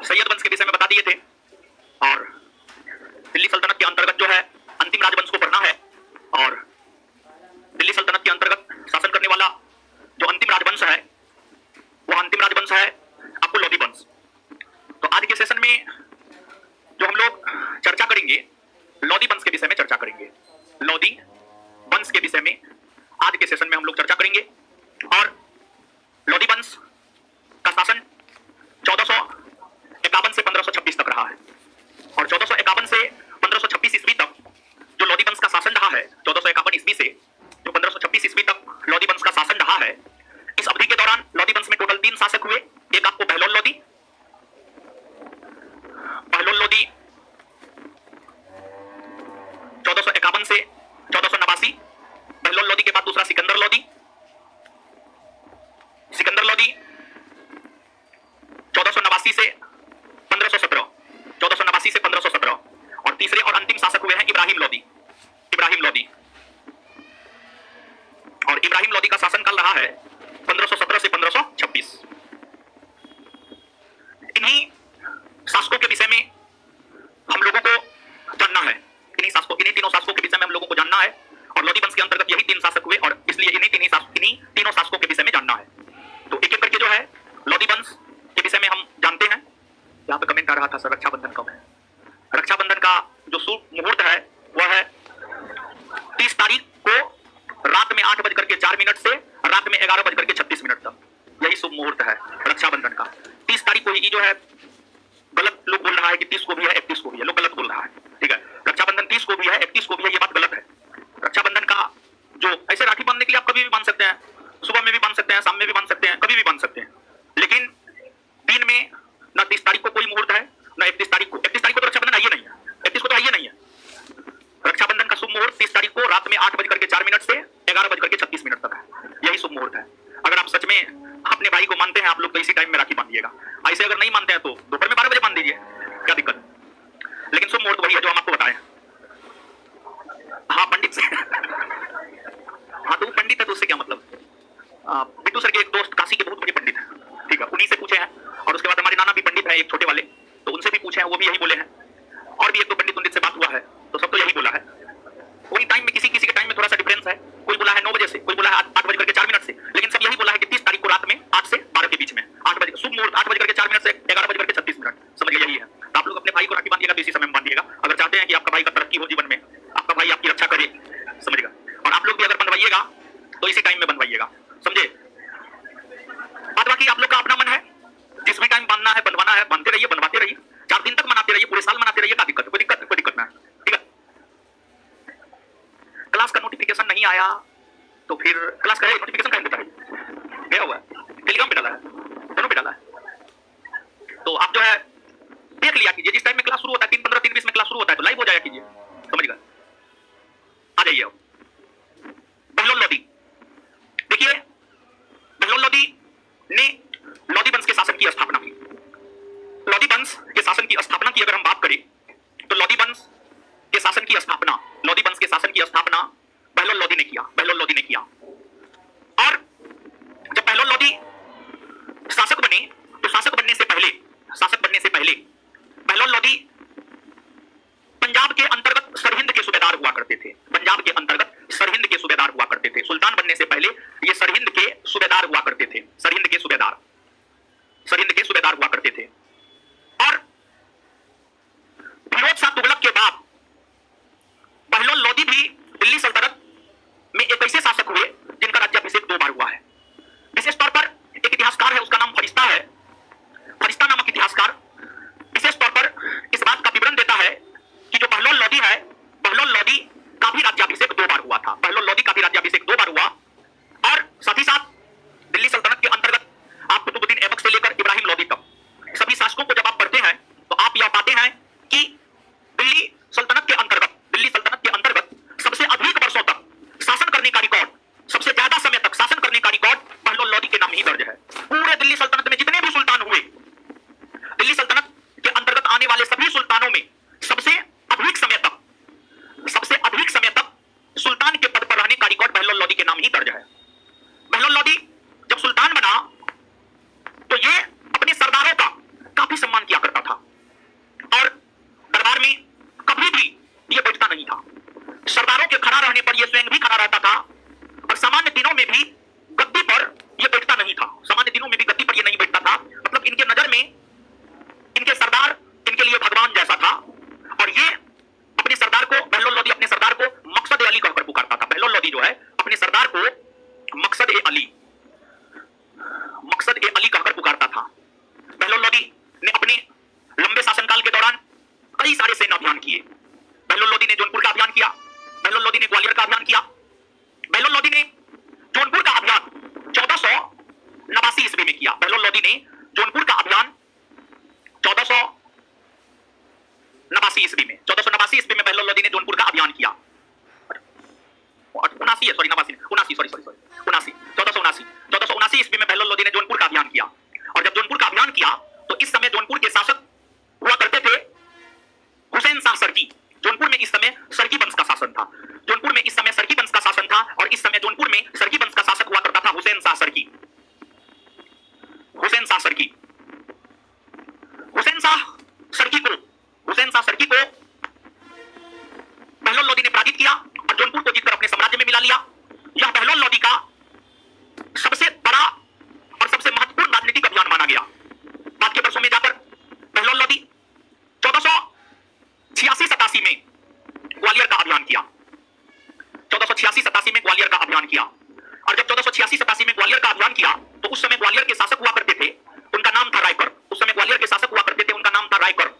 सैयद वंश के विषय में बता दिए थे और दिल्ली सल्तनत के अंतर्गत जो है अंतिम राजवंश को पढ़ना है और दिल्ली सल्तनत के अंतर्गत शासन करने वाला जो अंतिम राजवंश है वो अंतिम राजवंश है आपको लोधी वंश। तो आज के सेशन में जो हम लोग चर्चा करेंगे लोधी वंश के विषय में चर्चा करेंगे। लोधी वंश के विषय में आज के सेशन में हम लोग चर्चा करेंगे और लोधी वंश का शासन 1451 से 1526 तक रहा है और 1451 से 1526 ईस्वी तक जो लोधी वंश का शासन रहा है, 1451 ईस्वी से जो 1526 ईस्वी तक लोधी वंश का शासन रहा है, इस अवधि के दौरान लोधी वंश में टोटल 3 शासक हुए। एक आपको बहलोल लोधी, लोधी 1451 से 1489, बहलोल लोधी के बाद दूसरा सिकंदर लोधी, सिकंदर लोधी 1489 से 1517, 1489 से 1517 और तीसरे और अंतिम शासक हुए हैं इब्राहिम लोधी, इब्राहिम लोधी। और इब्राहिम लोधी का शासनकाल रहा है 1517 से 1526। इन्हीं शासकों के विषय में हम लोगों को जानना है, इन्हीं शासकों, इन्हीं तीनों शासकों के विषय में हम लोगों को जानना है और लोधी वंश के अंतर्गत यही 3 शासक हुए और इसलिए इन्हीं तीनों शासकों के विषय में जानना है। तो एक एक करके जो है लोधी वंश के विषय में हम जानते हैं। यहाँ पे कमेंट आ रहा था सर रक्षाबंधन कब है। रक्षाबंधन का जो शुभ मुहूर्त है वह है 30 तारीख को रात में 8:04 से रात में 11:36 तक, यही शुभ मुहूर्त है रक्षाबंधन का। 30 तारीख को ही जो है, गलत लोग बोल रहा है कि 30 को भी है 31 को भी है, लोग गलत बोल रहा है, ठीक है। रक्षाबंधन 30 को भी है 31 को भी है, ये बात गलत है। रक्षाबंधन का जो ऐसे राखी बांधने के लिए आप कभी भी बांध सकते हैं, सुबह में भी बांध सकते हैं, शाम में भी बांध सकते हैं, कभी भी बांध सकते हैं, लेकिन दिन में ना 30 तारीख को कोई मुहूर्त है ना 31 तारीख को। 31 तारीख को तो रक्षाबंधन आइए नहीं है, 31 को तो आइए नहीं है। रक्षाबंधन का शुभ मुहूर्त 30 तारीख को रात में 8:04 से 11:36 तक है, यही शुभ मुहूर्त है। अगर आप सच में अपने भाई को मानते हैं आप लोग तो इसी टाइम में राखी बांधिएगा, ऐसे अगर नहीं मानते हैं तो दोपहर में 12 बजे बांध दीजिए, क्या दिक्कत। लेकिन शुभ मुहूर्त वही है जो हम आपको बताएं। हाँ पंडित से हाँ तो वो पंडित है तो उससे क्या मतलब। बिट्टू सर के एक दोस्त काशी के बहुत बड़े पंडित हैं, ठीक है, उन्हीं से पूछे हैं और उसके बाद हमारे नाना भी पंडित है एक छोटे वाले, तो उनसे भी पूछे हैं, वो भी यही बोले हैं। और भी एक दो पंडित से बात हुआ है तो सब तो यही बोला है। कोई टाइम में किसी किसी के टाइम में थोड़ा सा डिफरेंस है, कोई बोला है 9 बजे से, कोई बोला है 8:04 से, लेकिन सब यही बोला है कि 30 तारीख को रात में 8 से 12 के बीच में, 8 बजे शुभ मुहूर्त 8:04 से 11:36, समझिए यही है। तो आप लोग अपने भाई को राखी बांधिएगा तो इसी समय में बांधिएगा, अगर चाहते हैं कि आपका भाई का तरक्की हो जीवन में, आपका भाई आपकी रक्षा करे, समझिएगा। और आप लोग भी अगर बनवाइएगा तो इसी टाइम में बनवाइएगा, समझे। बाद बाकी आप लोग का अपना मन है, जिस भी टाइम बांधना है बनवाना है बांधते रहिए, बनवाते रहिए, 4 दिन तक मनाते रहिए, पूरे साल मनाते रहिए, क्या दिक्कत है, कोई दिक्कत ना है, ठीक है। क्लास का नोटिफिकेशन नहीं आया तो फिर क्लास का नोटिफिकेशन कहाँ देता है, गया हुआ है, टेलीग्राम पे डाला है, दोनों पे डाला है। तो आप जो है देख लिया कीजिए, जिस टाइम में क्लास शुरू होता है 3:15 3:20 में क्लास शुरू होता है तो लाइव हो जाया कीजिए, समझिएगा। आ जाइए अब बहलोल लोधी। देखिए बहलोल लोधी ने लोधी वंश के शासन की स्थापना की। लोधी वंश के शासन की स्थापना की अगर हम बात करें तो लोधी वंश के शासन की स्थापना, लोधी वंश के शासन की स्थापना बहलोल लोधी ने किया, बहलोल लोधी ने किया। और जब बहलोल लोधी शासक बने तो शासक बनने से पहले बहलोल लोधी पंजाब के अंतर्गत सरहिंद के सूबेदार हुआ करते थे, पंजाब के अंतर्गत सरहिंद के सूबेदार हुआ करते थे। सुल्तान बनने से पहले ये सरहिंद के सूबेदार हुआ करते थे, सरहिंद के सूबेदार हुआ करते थे। और फिरोज शाह तुगलक के बाद बहलोल लोधी भी दिल्ली सल्तनत में एक ऐसे शासक हुए जिनका राज्याभिषेक 2 बार हुआ है। विशेष तौर पर एक इतिहासकार है, उसका नाम फरिश्ता है। फरिश्ता नामक इतिहासकार विशेष तौर पर इस बात का विवरण देता है कि जो बहलोल लोधी है, बहलोल लोधी का भी राज्याभिषेक 2 बार हुआ था, बहलोल लोधी का भी राज्याभिषेक 2 बार हुआ। और साथ ही साथ दिल्ली सल्तनत के अंतर्गत आप कुतुबुद्दीन ऐबक से लेकर इब्राहिम लोधी तक सभी शासकों को जब आप पढ़ते हैं तो आप यह पाते हैं कि दिल्ली किया। बहलोल लोदी ने जौनपुर का अभियान 1489 ईस्वी में 1489 ईस्वी में बहलोल लोदी ने जौनपुर का अभियान किया। 1479 ईस्वी में बहलोल लोदी ने जौनपुर का अभियान किया। और जब जौनपुर का अभियान किया तो इस समय जौनपुर के शासक हुआ करते थे हुसैन शाह सरकी। जौनपुर में इस समय सरकी वंश का शासन था। जौनपुर में इस समय सरकी वंश का शासन था और इस समय जौनपुर में सरकी वंश का शासक हुआ करता था हुसैन शाह सरकी। हुसैन शाह सरकी हुसैन शाह सरकी को बहलोल लोदी ने पराजित किया और जौनपुर को जीतकर अपने साम्राज्य में मिला लिया। यह बहलोल लोदी का सबसे बड़ा और सबसे महत्वपूर्ण राजनीतिक अभियान माना गया। बाद के वर्षों में जाकर बहलोल लोदी 1486-87 में ग्वालियर का अभियान किया। 1486-87 में ग्वालियर का अभियान किया और जब 1486-87 में ग्वालियर का अभियान किया तो उस समय ग्वालियर के शासक हुआ करते थे, उनका नाम था रायकर। उस समय ग्वालियर के शासक हुआ करते थे, उनका नाम था रायकर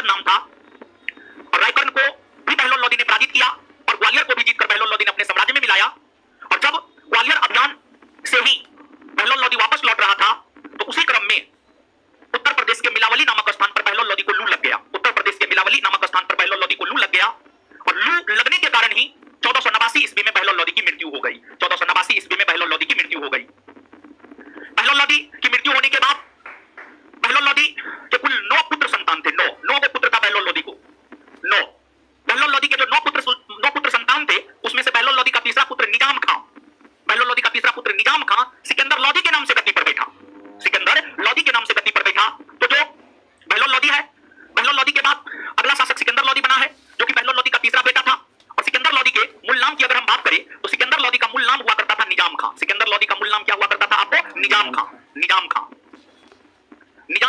नाम था। और रायकर को भी बहलोल लोदी ने पराजित किया और ग्वालियर को भी जीतकर बहलोल लोदी ने अपने साम्राज्य में मिलाया। और जब ग्वालियर अभियान से ही बहलोल लोदी वापस लौट रहा था तो उसी क्रम में उत्तर प्रदेश के मिलावली नामक स्थान पर बहलोल लोदी को लू लग गया। उत्तर प्रदेश के मिलावली नामक स्थान पर बहलोल लोदी को लू लग गया और लू लगने के कारण ही 1489 ईस्वी में बहलोल लोदी की मृत्यु हो गई। 1489 ईस्वी में बहलोल लोदी की मृत्यु हो गई। बहलोल लोदी की मृत्यु होने के बाद बहलोल लोदी के कुल 9 पुत्र संतान थे। 9 पुत्र था बहलोल लोदी को। 9 बहलोल लोदी के जो 9 पुत्र संतान थे उसमें से बहलोल लोदी का तीसरा पुत्र निजाम खां, बहलोल लोदी का तीसरा पुत्र निजाम खां सिकंदर लोदी के नाम से गद्दी पर बैठा। सिकंदर लोदी के नाम से गद्दी पर बैठा। तो जो बहलोल लोदी है, बहलोल लोदी के बाद अगला शासक सिकंदर लोदी बना है जो कि बहलोल लोदी का तीसरा बेटा था। और सिकंदर लोदी के मूल नाम की अगर हम बात करें तो सिकंदर लोदी का मूल नाम हुआ करता था निजाम खां। सिकंदर लोदी का मूल नाम क्या हुआ करता था आपको? निजाम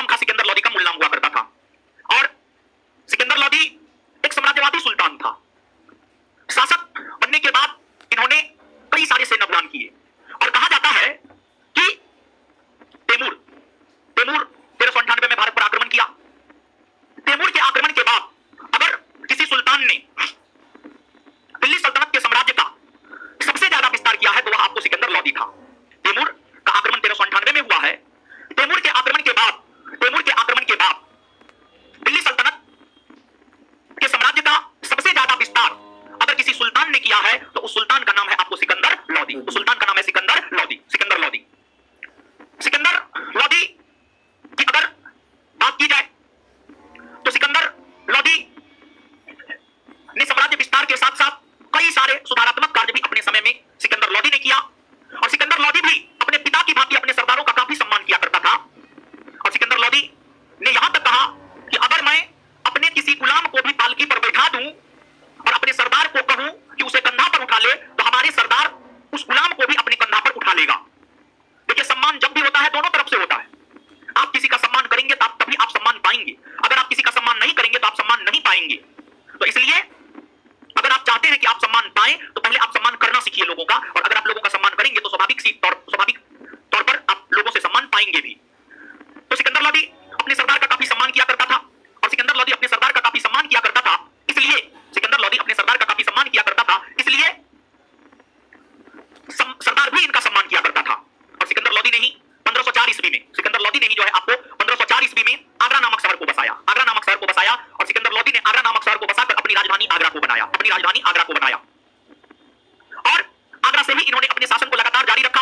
खां सिकंदर लोदी का मूल नाम हुआ करता था। और सिकंदर लोदी एक साम्राज्यवादी सुल्तान था। शासक बनने के बाद इन्होंने कई सारे सैन्य अभियान किए और कहा जाता है कि तैमूर 1398 में भारत पर आक्रमण किया। तैमूर के आक्रमण के बाद अगर किसी सुल्तान ने दिल्ली सल्तनत के साम्राज्य का सबसे ज्यादा विस्तार किया है तो वह आपको सिकंदर लोदी था। तैमूर का आक्रमण 1398 में हुआ है। तैमूर के आक्रमण के बाद दिल्ली सल्तनत के साम्राज्य का सबसे ज्यादा विस्तार अगर किसी सुल्तान ने किया है तो उस सुल्तान का नाम है आपको सिकंदर लोदी। उस सुल्तान का नाम है सिकंदर लोदी की अगर बात की जाए तो सिकंदर लोदी ने साम्राज्य विस्तार के साथ साथ कई सारे सुधारात्मक कार्य भी अपने समय में सिकंदर लोदी ने किया। और सिकंदर लोदी भी अपने पिता की भांति अपने सरदारों का काफी सम्मान किया करता था। और सिकंदर लोदी ने यहां तक कहा कि अगर मैं अपने किसी गुलाम को भी पालकी पर बैठा दूं और अपने सरदार को कहूं कि उसे कंधा पर उठा ले तो हमारे सरदार उस गुलाम को भी अपने कंधा पर उठा लेगा। देखिए, सम्मान जब भी होता है दोनों तरफ से होता है। आप किसी का सम्मान करेंगे तो तभी आप सम्मान पाएंगे। अगर आप किसी का सम्मान नहीं करेंगे तो आप सम्मान नहीं पाएंगे। तो इसलिए अगर आप चाहते हैं कि आप सम्मान पाएं तो पहले आप सम्मान करना सीखिए लोगों का। और अगर आप लोगों का सम्मान करेंगे तो स्वाभाविक तौर पर आप लोगों से सम्मान पाएंगे भी। तो सिकंदर लोदी अपने सरदार का काफी सम्मान किया करता था और सिकंदर लोदी अपने सरदार का काफी सम्मान किया करता था। इसलिए सिकंदर लोदी अपने सरदार का काफी सम्मान किया करता था, इसलिए सरदार भी इनका सम्मान किया करता था। और सिकंदर लोदी ने ही 1504 ईस्वी में जो है आपको 1504 ईस्वी में आगरा नामक शहर को बसाया। और सिकंदर लोदी ने आगरा नामक शहर को बसाकर अपनी राजधानी आगरा को बनाया। और आगरा से ही इन्होंने अपने शासन को लगातार जारी रखा।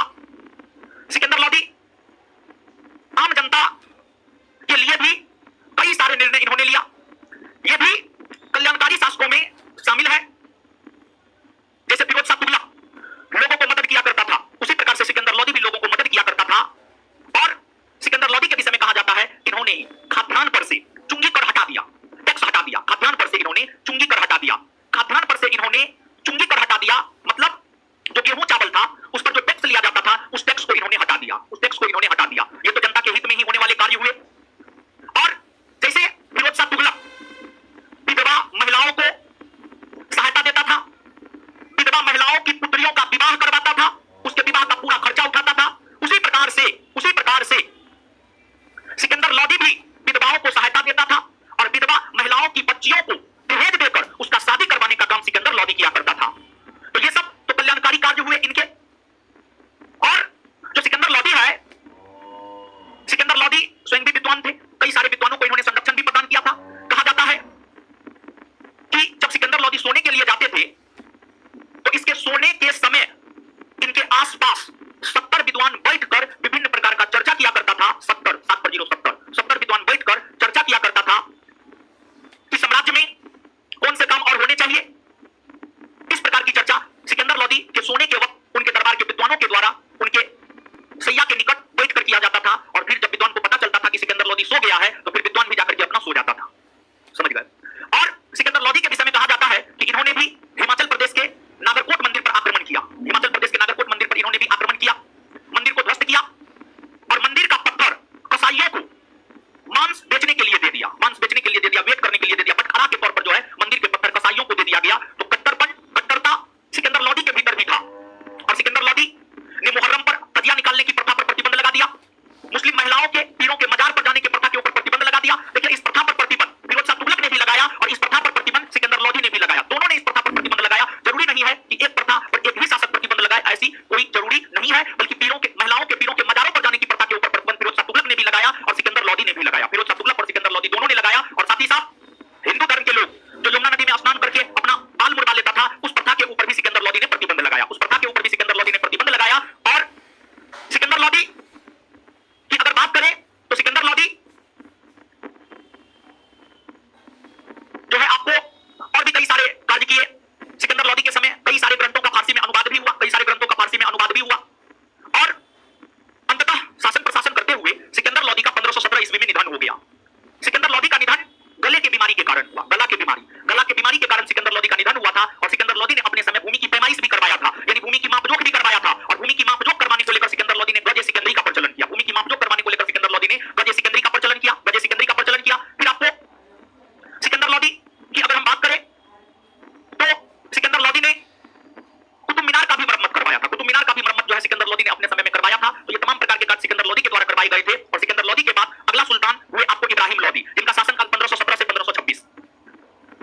गए थे और सिकंदर लोदी के बाद अगला सुल्तान हुए आपको इब्राहिम लोदी, जिनका शासनकाल 1517 से 1526।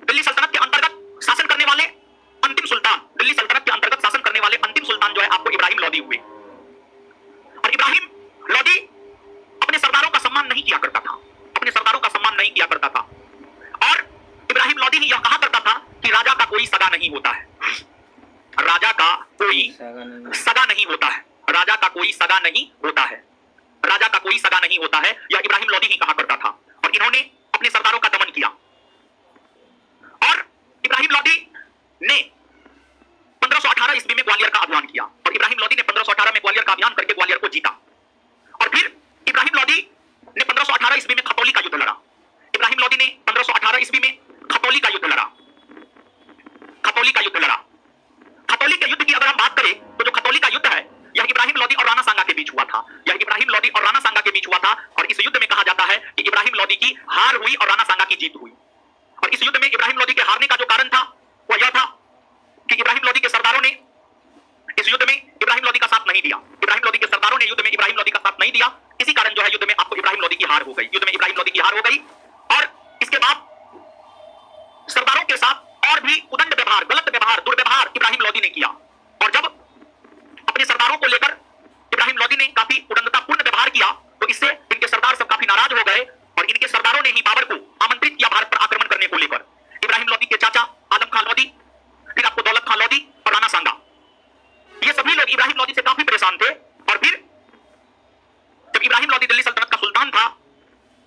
दिल्ली सल्तनत के अंतर्गत शासन करने वाले अंतिम सुल्तान, दिल्ली सल्तनत के अंतर्गत शासन करने वाले अंतिम सुल्तान जो है आपको इब्राहिम लोदी हुए। और इब्राहिम लोदी अपने सरदारों का सम्मान नहीं किया करता था, अपने सरदारों का सम्मान नहीं किया करता था। और इब्राहिम लोदी ने यह कहा करता था कि राजा का कोई सगा नहीं होता है, राजा का कोई सगा नहीं होता है, राजा का कोई सगा नहीं होता है, राजा का कोई सगा नहीं होता है, यह इब्राहिम लोदी ही कहा करता था। और इन्होंने अपने सरदारों का दमन किया। और इब्राहिम लोदी ने 1518 ईस्वी में ग्वालियर का अभियान किया और इब्राहिम लोदी ने 1518 में ग्वालियर का अभियान करके ग्वालियर को जीता। और फिर इब्राहिम लोदी ने 1518 ईस्वी में खतौली का युद्ध लड़ा। इब्राहिम लोदी ने 1518 ईस्वी में खतौली का युद्ध लड़ा, खतौली का युद्ध लड़ा। खतौली के युद्ध की अगर हम बात करें तो जो खतौली का युद्ध है यह इब्राहिम लोदी और राणा सांगा के बीच हुआ था, यह इब्राहिम लोदी और राणा सांगा के बीच हुआ था। और इस युद्ध में कहा जाता है कि इब्राहिम लोदी की हार हुई और राणा सांगा की जीत हुई। और इस युद्ध में इब्राहिम लोदी के हारने का जो कारण था वह यह था कि इब्राहिम लोदी के सरदारों ने इस युद्ध में इब्राहिम लोदी का साथ नहीं दिया, इब्राहिम लोदी के सरदारों ने युद्ध में इब्राहिम लोदी का साथ नहीं दिया। इसी कारण जो है युद्ध में आपको इब्राहिम लोदी की हार हो गई, युद्ध में इब्राहिम लोदी की हार हो गई। और इसके बाद सरदारों के साथ और भी उदंड व्यवहार, गलत व्यवहार, दुर्व्यवहार इब्राहिम लोदी ने किया। और जब अपने सरदारों को लेकर इब्राहिम लोदी ने काफी उदंडतापूर्ण व्यवहार किया तो इससे इनके सरदार सब काफी नाराज हो गए और इनके सरदारों ने ही बाबर को आमंत्रित किया भारत पर आक्रमण करने को लेकर। इब्राहिम लोदी के चाचा आलम खान लोदी, फिर आपको दौलत खान लोदी और राणा सांगा, ये सभी लोग इब्राहिम लोदी से काफी परेशान थे। और फिर जब इब्राहिम लोदी दिल्ली सल्तनत का सुल्तान था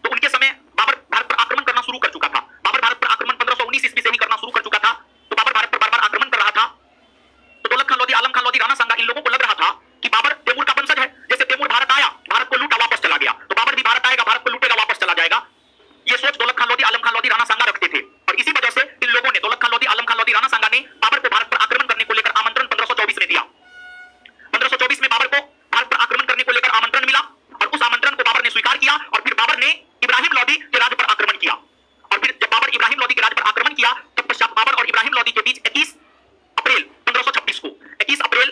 तो उनके समय बाबर भारत पर आक्रमण करना शुरू कर चुका था। बाबर भारत पर आक्रमण 1519 ईस्वी से ही करना शुरू कर चुका था। तो बाबर भारत पर बार-बार आक्रमण कर रहा था। तो दौलत खान लोदी, आलम खान लोदी, राणा सांगा, इन लोगों को लग रहा था कि बाबर तैमूर का वंशज है, जैसे तैमूर भारत आया, भारत को लूटा, वापस चला गया, तो बाबर भी भारत आएगा, भारत को लूटेगा, वापस चला जाएगा। ये सोच दौलत खान लोदी, आलम खान लोदी, राणा सांगा रखते थे। और इसी वजह से इन लोगों ने, दौलत खान लोदी, आलम खान लोदी, राणा सांगा ने बाबर को भारत पर आक्रमण करने को लेकर आमंत्रण 1524 में दिया। 1524 में बाबर को भारत पर आक्रमण करने को लेकर आमंत्रण मिला और उस आमंत्रण को बाबर ने स्वीकार किया। और फिर बाबर ने इब्राहिम लोदी के राज्य पर आक्रमण किया। और फिर जब बाबर इब्राहिम लोदी के राज्य पर आक्रमण किया तब पश्चात बाबर और इब्राहिम लोदी के बीच 21 अप्रैल 1526 को 21 अप्रैल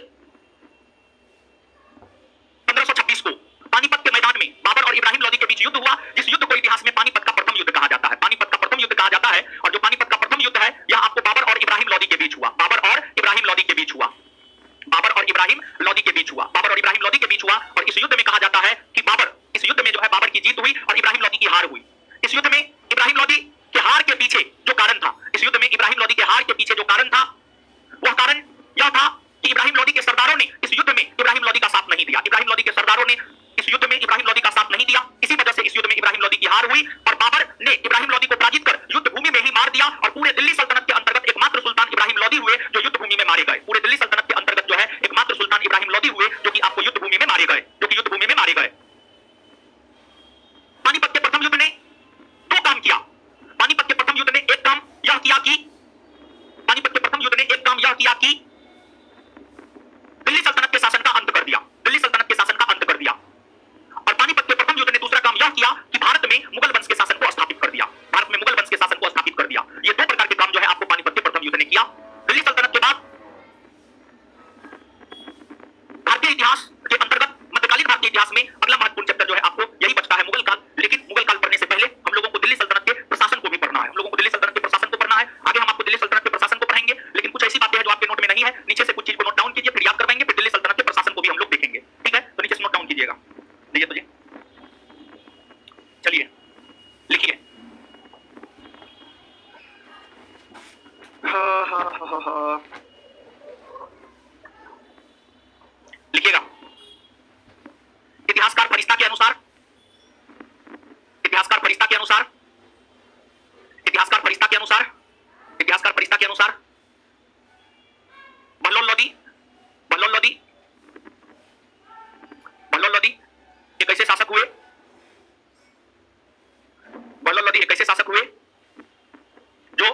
1526 को पानीपत के मैदान में बाबर और इब्राहिम लोदी के बीच युद्ध हुआ, जिस युद्ध को इतिहास में पानीपत का प्रथम युद्ध कहा जाता है, पानीपत का प्रथम युद्ध कहा जाता है। और जो पानीपत का प्रथम युद्ध है यह आपको बाबर और इब्राहिम लोदी के बीच हुआ, बाबर और इब्राहिम लोदी के बीच हुआ, बाबर और इब्राहिम लोदी के बीच हुआ, बाबर और इब्राहिम लोदी के बीच हुआ। और इस युद्ध में कहा जाता है कि बाबर, इस युद्ध में जो है बाबर की जीत हुई और इब्राहिम लोदी की हार हुई। इस युद्ध में इब्राहिम लोदी के हार के पीछे जो कारण था, इस युद्ध में इब्राहिम लोदी के हार के पीछे जो कारण था वह कारण यह था कि इब्राहिम लोदी के सरदारों ने इस युद्ध में इब्राहिम लोदी का साथ नहीं दिया, इब्राहिम लोदी के सरदारों ने इस युद्ध में इब्राहिम लोदी का साथ नहीं दिया। इसी वजह से इस युद्ध में इब्राहिम लोदी की हार हुई और बाबर ने इब्राहिम लोदी को पराजित कर युद्ध भूमि में ही मार दिया। और पूरे दिल्ली सल्तनत के अंतर्गत एकमात्र सुल्तान इब्राहिम लोदी हुए जो युद्ध भूमि में मारे गए। पूरे दिल्ली सल्तनत के अंतर्गत जो है एकमात्र सुल्तान इब्राहिम लोदी हुए जो कि आपको युद्ध भूमि में मारे गए, जो कि युद्ध भूमि में मारे गए। पानीपत के प्रथम युद्ध ने दो काम किया। पानीपत के प्रथम युद्ध ने एक काम यह किया कि पानीपत के प्रथम युद्ध ने एक काम यह किया कि दिल्ली सल्तनत के शासन का अंत कर दिया, दिल्ली सल्तनत के शासन का अंत कर दिया। और पानीपत के प्रथम युद्ध ने दूसरा काम यह किया कि भारत में मुगल वंश के शासन को स्थापित कर दिया, भारत में मुगल वंश के शासन को स्थापित कर दिया। ये दो प्रकार के काम जो है आपको पानीपत के प्रथम युद्ध ने किया। दिल्ली सल्तनत के बाद भारतीय इतिहास के अंतर्गत मध्यकालीन भारतीय इतिहास में अगला महत्वपूर्ण चैप्टर जो है आपको यही बचता है, मुगल काल। लेकिन मुगल काल पढ़ने से पहले हम लोगों को दिल्ली सल्तनत के प्रशासन को भी पढ़ना है, हम लोगों को दिल्ली सल्तनत के प्रशासन को पढ़ना है। आगे हम आपको दिल्ली सल्तनत के प्रशासन को पढ़ाएंगे, लेकिन कुछ ऐसी बातें हैं जो आपके नोट में नहीं है, नीचे से कुछ चीज को नोट डाउन कीजिए, फिर याद करवाएंगे, फिर दिल्ली सल्तनत के प्रशासन को भी हम लोग देखेंगे। ठीक है, तो नीचे से नोट डाउन कीजिएगा। लीजिए तो जी, चलिए लिखिए। लिखिएगा। इतिहासकार फरिश्ता के अनुसार, इतिहासकार फरिश्ता के अनुसार, इतिहासकार फरिश्ता के अनुसार, इतिहासकार फरिश्ता के अनुसार बहलोल लोदी, बहलोल लोदी, बहलोल लोदी एक ऐसे शासक हुए, बहलोल लोदी एक ऐसे शासक हुए जो,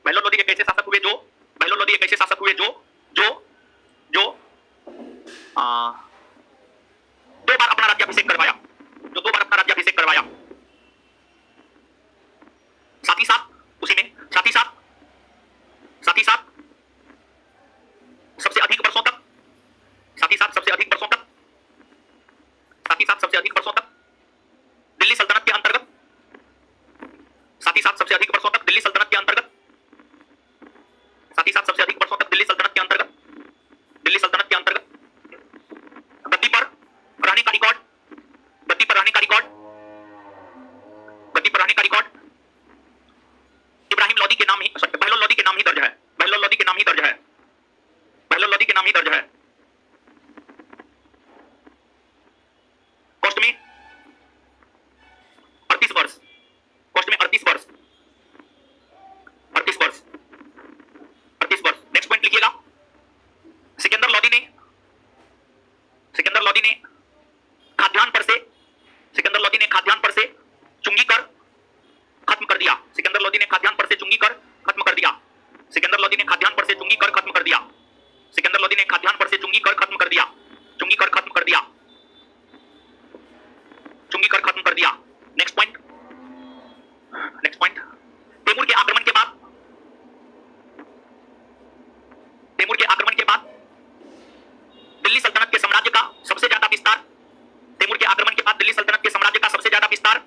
बहलोल लोदी एक ऐसे शासक हुए जो, बहलोल लोदी एक ऐसे शासक हुए जो जो जो दो बार अपना राज्याभिषेक करवाया, जो दो बार अपना राज्याभिषेक करवाया। साथ ही साथ उसी में, साथ ही साथ, साथ ही साथ सबसे अधिक वर्षों तक, साथ ही साथ सबसे अधिक वर्षों तक, साथ ही साथ लोदी ने खाद्यान्न पर से चुंगी कर खत्म कर दिया। सिकंदर लोदी ने खाद्यान्न पर से चुंगी कर खत्म कर दिया। सिकंदर लोदी ने खाद्यान्न पर से चुंगी कर खत्म कर दिया। सिकंदर लोदी ने खाद्यान्न पर से चुंगी कर खत्म कर दिया। चुंगी कर खत्म कर दिया। चुंगी कर खत्म कर दिया। नेक्स्ट पॉइंट, तैमूर के आक्रमण के बाद दिल्ली सल्तनत के साम्राज्य का सबसे ज्यादा विस्तार। तैमूर के आक्रमण के बाद दिल्ली सल्तनत के साम्राज्य का सबसे ज्यादा विस्तार।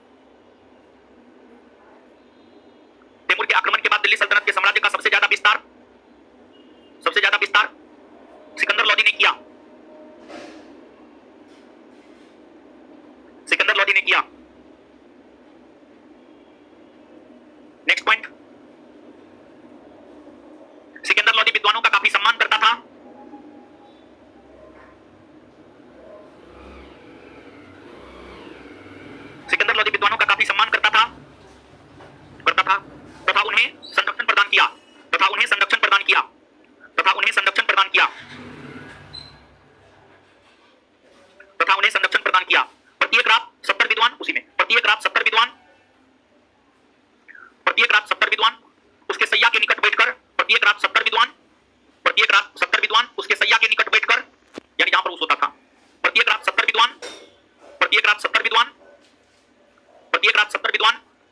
तैमूर के आक्रमण के बाद दिल्ली सल्तनत के साम्राज्य का सबसे ज्यादा विस्तार सिकंदर लोदी ने किया। सिकंदर लोदी ने किया। नेक्स्ट पॉइंट, सिकंदर लोदी विद्वानों का काफी सम्मान करता था। सिकंदर लोदी विद्वानों का काफी सम्मान करता था तथा उन्हें संरक्षण प्रदान किया। प्रत्येक रात 70 विद्वान उसके सैया के निकट बैठकर उसके सैया के निकट बैठकर, यानी जहां पर वो सोता था, प्रत्येक रात 70 विद्वान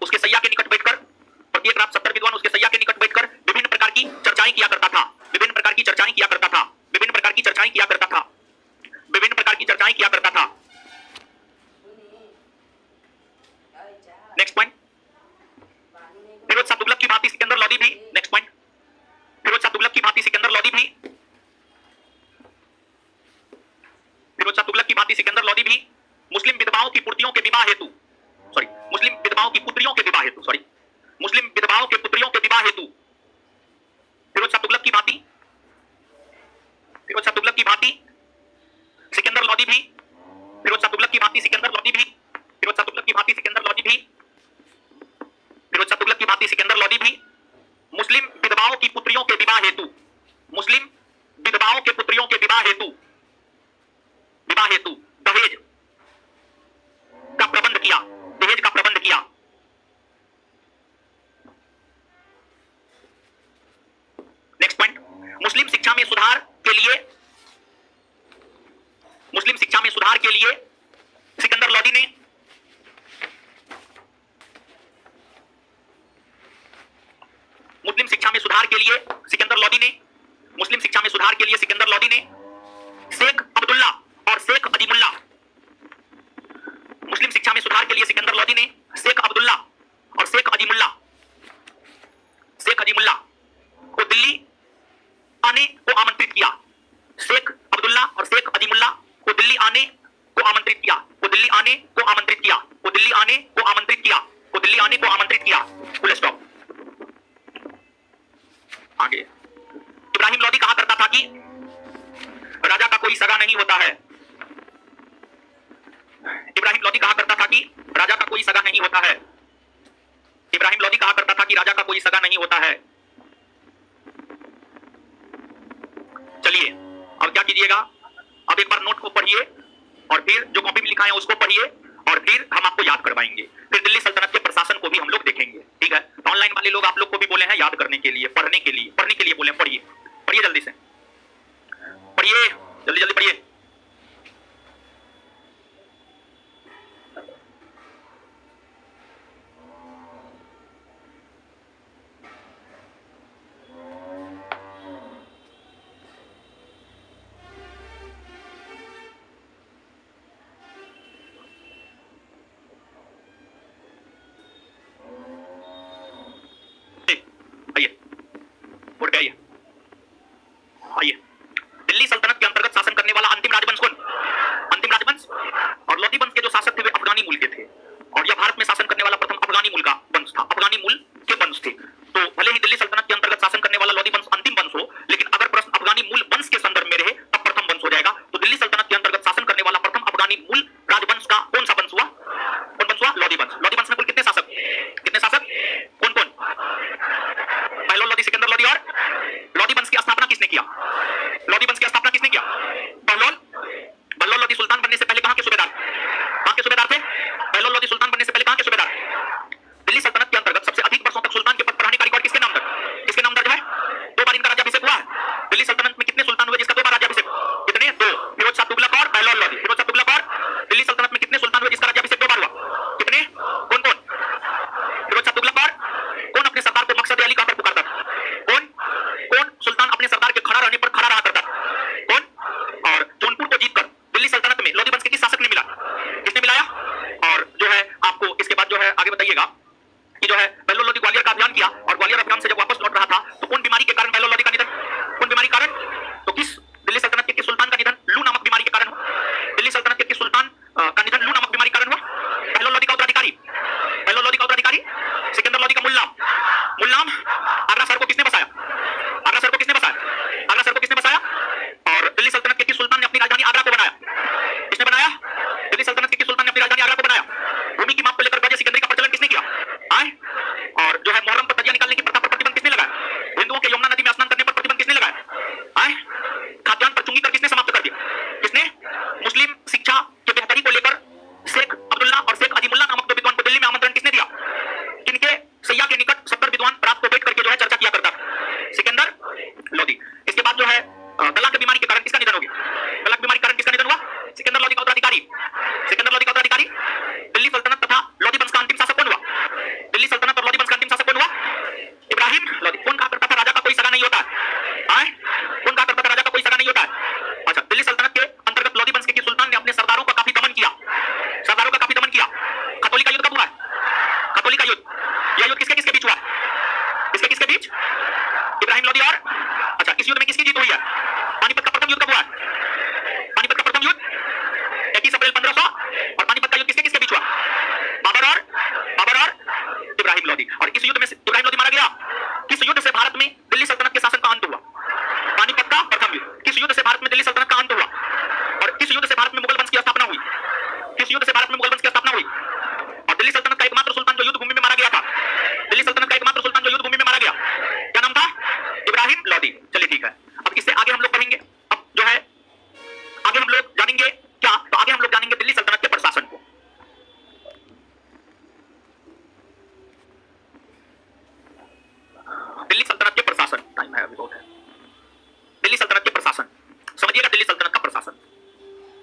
उसके सैया के निकट बैठकर विभिन्न प्रकार की चर्चाएं किया करता था। नेक्स्ट पॉइंट, फिरोज शाह तुगलक की भांति सिकंदर लोदी भी, नेक्स्ट पॉइंट, फिरोज शाह तुगलक की भांति सिकंदर लोदी भी मुस्लिम विधवाओं की पुत्रियों के विवाह हेतु फिरोज शाह तुगलक की भांति सिकंदर लोदी भी मुस्लिम विधवाओं की पुत्रियों के विवाह हेतु दहेज का प्रबंध किया। नेक्स्ट पॉइंट, मुस्लिम शिक्षा में सुधार के लिए सिकंदर लोदी ने मुस्लिम शिक्षा में सुधार के लिए सिकंदर लोदी ने शेख अब्दुल्ला और शेख अजीमुल्ला को दिल्ली आने को आमंत्रित किया। Full stop. आगे, इब्राहिम लोदी कहा करता था कि राजा का कोई सगा नहीं होता है। इब्राहिम लोदी कहा करता था कि राजा का कोई सगा नहीं होता है। चलिए अब क्या कीजिएगा, अब एक बार नोट को पढ़िए और फिर जो कॉपी में लिखा है उसको पढ़िए और फिर हम आपको याद करवाएंगे। फिर दिल्ली सल्तनत के प्रशासन को भी हम लोग देखेंगे, ठीक है। ऑनलाइन वाले लोग आप लोग को भी बोले हैं याद करने के लिए, पढ़ने के लिए बोले। पढ़िए जल्दी से, जल्दी पढ़िए। आइए, दिल्ली सल्तनत के अंतर्गत शासन करने वाला अंतिम राजवंश कौन? अंतिम राजवंश। और लोदी वंश के जो शासक थे वे अफगानी मूल के थे और यह भारत में शासन करने वाला प्रथम अफगानी मूल का वंश था। अफगानी मूल के वंश थे। तो भले ही दिल्ली सल्तनत के अंतर्गत शासन करने वाला लोदी वंश अंतिम वंश हो, लेकिन अगर प्रश्न अफगानी मूल वंश के संदर्भ में रहे तब प्रथम वंश हो जाएगा। तो दिल्ली सल्तनत के अंतर्गत शासन करने वाला प्रथम अफगानी मूल राजवंश का कौन सा वंश हुआ? कौन वंश हुआ? लोदी वंश। लोदी वंश में कुल कितने शासक? कौन? पहलोल लोदी, सिकंदर लोदी और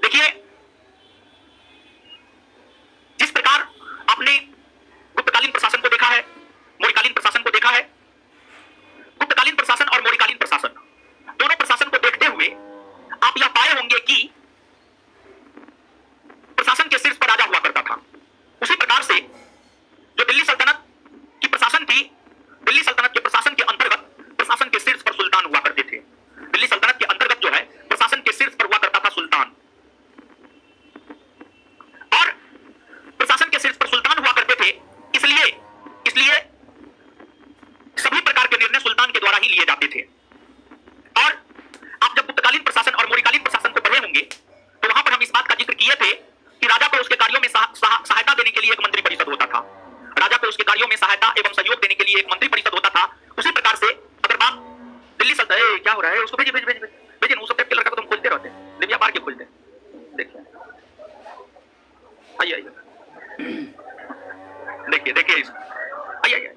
देखिए, जिस प्रकार आपने गुप्तकालीन प्रशासन को देखा है, मौर्यकालीन प्रशासन को देखा है, गुप्तकालीन प्रशासन और मौर्यकालीन प्रशासन, दोनों प्रशासन को देखते हुए आप यह पाए होंगे कि प्रशासन के शीर्ष पर राजा हुआ करता था। उसी प्रकार से जो दिल्ली सल्तनत की प्रशासन थी, दिल्ली सल्तनत के प्रशासन के अंतर्गत प्रशासन के शीर्ष पर सुल्तान हुआ करते थे। दिल्ली सल्तनत के अंतर्गत जो है प्रशासन के शीर्ष पर हुआ करता था सुल्तान, और प्रशासन के शीर्ष पर सुल्तान हुआ करते थे। इसलिए सभी प्रकार के निर्णय सुल्तान के द्वारा ही लिए जाते थे। और आप जब गुप्तकालीन प्रशासन और मौर्यकालीन प्रशासन को पढ़े होंगे तो वहां पर हम इस बात का जिक्र किए थे कि राजा को उसके कार्यों में सहायता देने के लिए एक मंत्री परिषद होता था। राजा को उसके कार्यों में सहायता एवं सहयोग देने के लिए एक मंत्री परिषद होता था। उसी प्रकार से अगर बात दिल्ली सल्तनत, क्या हो रहा है, उसको भेजिए भेजिए भेजिए भेजिए, उस सब लड़का को तुम खोलते रहते हैं, दिव्या बार के खोलते। देखिए आइए आइए, देखिए देखिए, आइए आइए,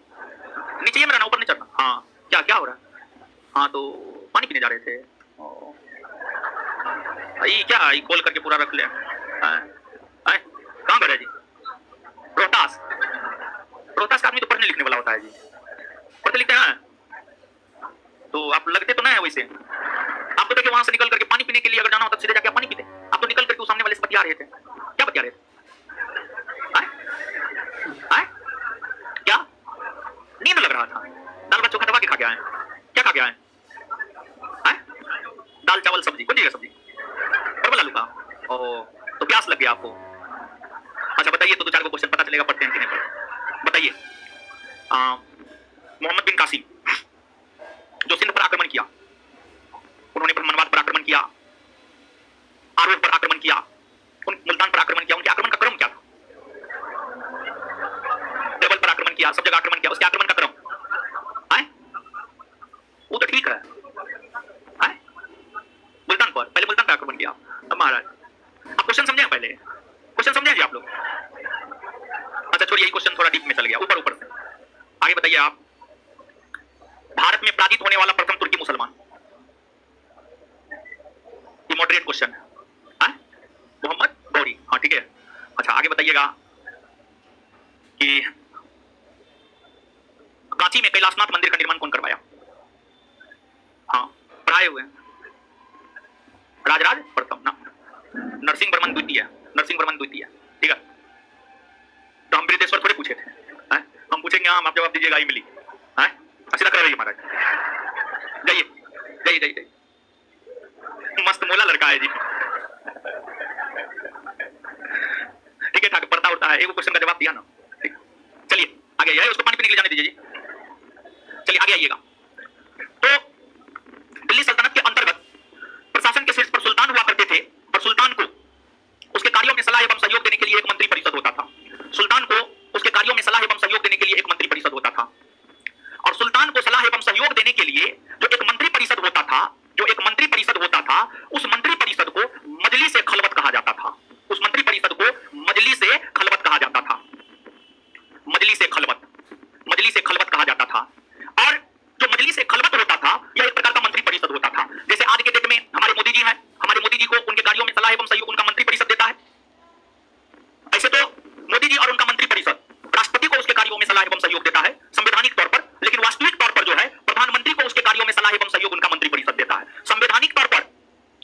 नीचे मेरा ना, ऊपर नहीं चढ़ना। हाँ, क्या क्या हो रहा है? हाँ, तो पानी पीने जा रहे थे। ये क्या ये खोल करके पूरा रख ले। कहाँ घर है जी? रोहतास। रोहतास का आदमी तो पढ़ने लिखने वाला होता है जी, पढ़ते लिखते हैं। तो आप लगते तो नहीं है वैसे। आप तो देखिए वहां से निकल करके पानी पीने के लिए अगर जाना होता तो सीधे जाके आप पानी पीते। आप तो निकल करके सामने वाले से बतिया रहे थे। क्या बतिया रहे थे? क्या नींद लग रहा था? दाल भात चोखा दबा के खा के आए? क्या खा के आए? दाल चावल सब्जी, कौन सी सब्जी? परवल आलू का। ओह, तो प्यास लग गया आपको। अच्छा बताइए, तो दो चार को क्वेश्चन पता चलेगा पढ़ते हैं कि नहीं पढ़ते। बताइए, मोहम्मद बिन कासिम जो सिंध पर आक्रमण किया, उन्होंने ब्रह्मनवाद पर आक्रमण किया, आरोप पर आक्रमण किया, मुल्तान पर आक्रमण किया। उनके आक्रमण का क्रम क्या था? देवल पर आक्रमण किया, सब जगह आक्रमण किया। उसके आक्रमण का क्रम है वो तो ठीक है। मुल्तान पर, पहले मुल्तान पर आक्रमण किया। अब महाराज आप क्वेश्चन समझे? पहले क्वेश्चन समझे जी आप लोग? अच्छा छोड़िए, ये क्वेश्चन थोड़ा डीप में चल गया, ऊपर ऊपर से। आगे बताइए आप, भारत में पराजित होने वाला प्रथम तुर्की मुसलमान? ये मॉडरेट क्वेश्चन है। मोहम्मद गौरी। हाँ ठीक है। अच्छा आगे बताइएगा कि कांची में कैलाशनाथ मंदिर का निर्माण कौन करवाया? हाँ पढ़ाए हुए राजराज प्रथम ना, नरसिंह वर्मन द्वितीय, नरसिंह वर्मन द्वितीय। ठीक है, तो हम बृहदेश्वर थोड़े पूछे थे, हम पूछेंगे हम, आप जवाब दीजिएगा। मिली सीधा कर रही महाराज। जाइए जाइए जाइए जाइए, मस्त मोला लड़का है जी। ठीक है ठाक, पढ़ता उड़ता है। एक क्वेश्चन का जवाब दिया ना। ठीक, चलिए आगे आइए, उसको पानी पीने के लिए जाने दीजिए जी। चलिए आगे आइएगा। तो दिल्ली सल्तनत के अंतर्गत प्रशासन के शीर्ष पर सुल्तान हुआ करते थे, और सुल्तान को उसके कार्यों में सलाह एवं सहयोग देने के लिए एक मंत्री परिषद होता था। सुल्तान को उसके कार्यों में सलाह एवं सहयोग देने के लिए एक मंत्री परिषद होता था। और सुल्तान को सलाह एवं सहयोग देने के लिए जो एक मंत्री परिषद होता था, जो एक मंत्री परिषद होता था, उस मंत्री परिषद को मजलिस ए खलवत कहा जाता था। उस मंत्री परिषद को मजलिस ए खलवत कहा जाता था। मजलिस ए खलवत, मजलिस ए खलवत कहा जाता था। और जो मजलिस ए खलवत होता था, यह एक प्रकार का मंत्री परिषद होता था। जैसे आज के डेट में हमारे मोदी जी हैं, हमारे मोदी जी को उनके कार्यों में सलाह एवं सहयोग उनका मंत्री परिषद देता है। ऐसे तो मोदी जी और उनका मंत्री परिषद राष्ट्रपति को उसके कार्यों में सलाह एवं सहयोग देता है संवैधानिक तौर पर, लेकिन वास्तविक तौर पर जो है प्रधानमंत्री को उसके कार्यों में सलाह एवं सहयोग उनका मंत्री परिषद देता है। संवैधानिक तौर पर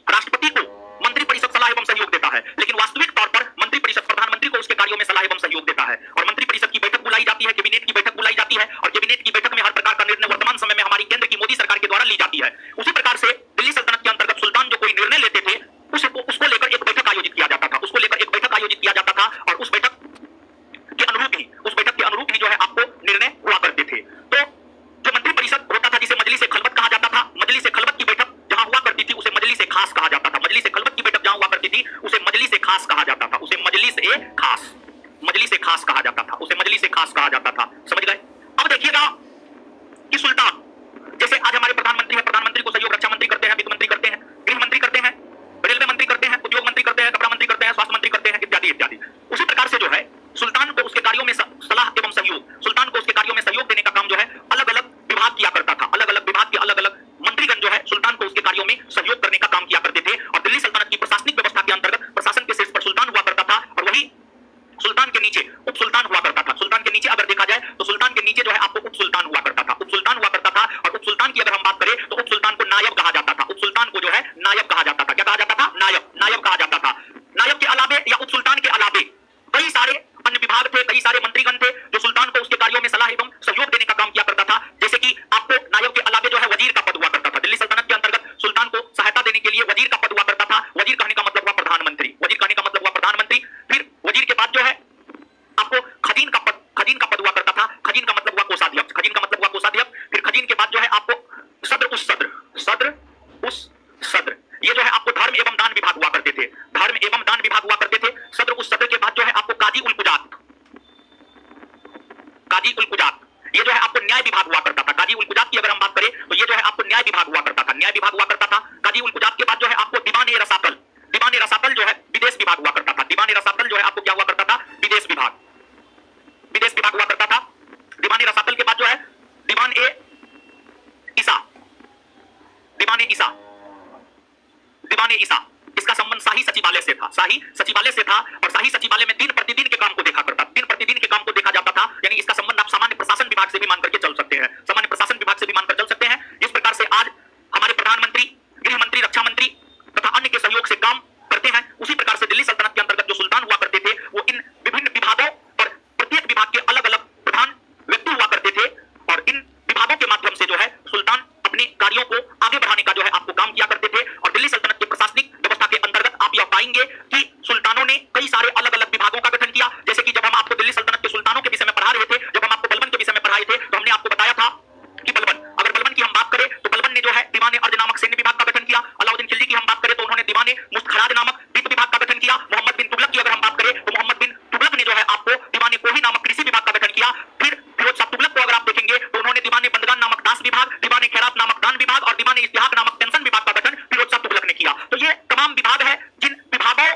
राष्ट्रपति को मंत्री परिषद सलाह एवं सहयोग देता है, लेकिन वास्तविक तौर पर मंत्री परिषद प्रधानमंत्री को उसके कार्यों में सलाह एवं सहयोग देता है। और मंत्री परिषद की बैठक बुलाई जाती है, कैबिनेट की बैठक बुलाई जाती है, और कैबिनेट की बैठक में हर प्रकार का निर्णय वर्तमान समय में हमारी केंद्र की मोदी सरकार के द्वारा ली जाती है। उसी प्रकार से दिल्ली सल्तनत के अंतर्गत सुल्तान जो कोई निर्णय लेते थे, उसको लेकर एक बैठक आयोजित किया जाता था, उसको लेकर एक बैठक आयोजित किया जाता था, और उस बैठक के अनुरूप ही जो है आपको निर्णय हुआ करते थे। तो जो मंत्री परिषद होता था, जिसे मजलिस ए खलवत कहा जाता था, मजलिस ए खलवत की बैठक जहां हुआ करती थी उसे मजलिस ए खास कहा जाता था। मजलिस ए खलवत की बैठक जहां हुआ करती थी उसे मजलिस ए खास कहा जाता था, उसे मजलिस ए खास, मजलिस ए खास कहा जाता था, उसे मजलिस ए खास कहा जाता था। समझ गए? अब देखिएगा कि सुल्तान, जैसे आज हमारे प्रधानमंत्री है, प्रधानमंत्री को सहयोग रक्षा मंत्री करते हैं, वित्त मंत्री करते हैं, गृह मंत्री करते हैं, रेलवे मंत्री करते हैं, उद्योग मंत्री करते हैं, कपड़ा मंत्री करते हैं, स्वास्थ्य मंत्री करते हैं, इत्यादि इत्यादि। उसी प्रकार से जो है सुल्तान को उसके कार्यों में सलाह एवं सहयोग, सुल्तान को उसके कार्यों में सहयोग देने का काम जो है अलग अलग विभाग किया करता था। अलग अलग विभाग के अलग अलग मंत्रीगण जो है सुल्तान को उसके कार्यों में सहयोग करने का काम किया करते थे। और दिल्ली सल्तनत की प्रशासनिक व्यवस्था के अंतर्गत में एवं दान विभाग हुआ करते थे। सदर, उस सदर के बाद जो है आपको काजी उल कुजात, काजी उल कुजात, ये जो है आपको न्याय विभाग हुआ करता था। काजी उल कुजात की अगर हम बात करें तो ये जो है आपको न्याय विभाग हुआ करता था, न्याय विभाग हुआ करता था। काजी उल कुजात के बाद जो है आपको दीवान ए रसातल, दीवान ए रसातल जो है विदेश विभाग हुआ करता था। दीवान ए रसातल जो है आपको क्या हुआ करता था? विदेश विभाग, विदेश विभाग हुआ करता था। दीवान ए रसातल के बाद जो है दीवान ए ईसा, दीवान ए ईसा, दीवान ए ईसा, इसका संबंध शाही सचिवालय से था, शाही सचिवालय से था। और शाही सचिवालय में दिन प्रतिदिन के काम को देखा करता, दिन प्रतिदिन के काम को देखा जाता था। यानी इसका संबंध आप सामान्य प्रशासन विभाग से भी मान करके चल सकते हैं, सामान्य प्रशासन विभाग से भी मानकर चल सकते हैं। जिस प्रकार से आज हमारे प्रधानमंत्री, गृह मंत्री, रक्षा मंत्री तथा अन्य के सहयोग से काम करते हैं, उसी प्रकार से दिल्ली सल्तनत के अंतर्गत जो सुल्तान हुआ करते थे वो इन विभिन्न विभागों और प्रत्येक विभाग के अलग अलग प्रधान व्यक्ति हुआ करते थे। और इन विभागों के माध्यम से जो है सुल्तान अपने कार्यों को आगे बढ़ाने का जो है आपको काम किया करते थे। और दिल्ली सल्तनत के प्रशासनिक व्यवस्था के अंतर्गत आप यह पाएंगे कि सुल्तानों ने कई सारे अलग अलग विभागों का गठन किया। जैसे कि जब हम आपको दिल्ली सल्तनत के सुल्तानों के विषय में पढ़ा रहे थे, जब हम आपको बलबन के विषय में पढ़ाए थे, तो हमने आपको बताया था कि बलबन, अगर बलबन की हम बात करें तो बलबन ने जो है दीवान ए अर्ज नामक सैन्य विभाग का गठन किया। अलाउद्दीन खिलजी की हम बात करें तो उन्होंने दीवान ए मुस्तखराज नामक वित्त विभाग का गठन किया। मोहम्मद बिन तुगलक की अगर हम बात करें तो मोहम्मद बिन तुगलक ने जो है आपको दीवान ए कोही नामक कृषि विभाग का गठन किया। फिर फिरोज शाह तुगलक को अगर आप देखेंगे तो उन्होंने दीवान ए बंदगान नामक दास विभाग, दीवान ए खैरात नामक दान विभाग और दीवान ए इस्तिहाक नामक पेंशन विभाग का गठन फिरोज शाह तुगलक ने किया। तो ये तमाम विभाग है जिन विभागों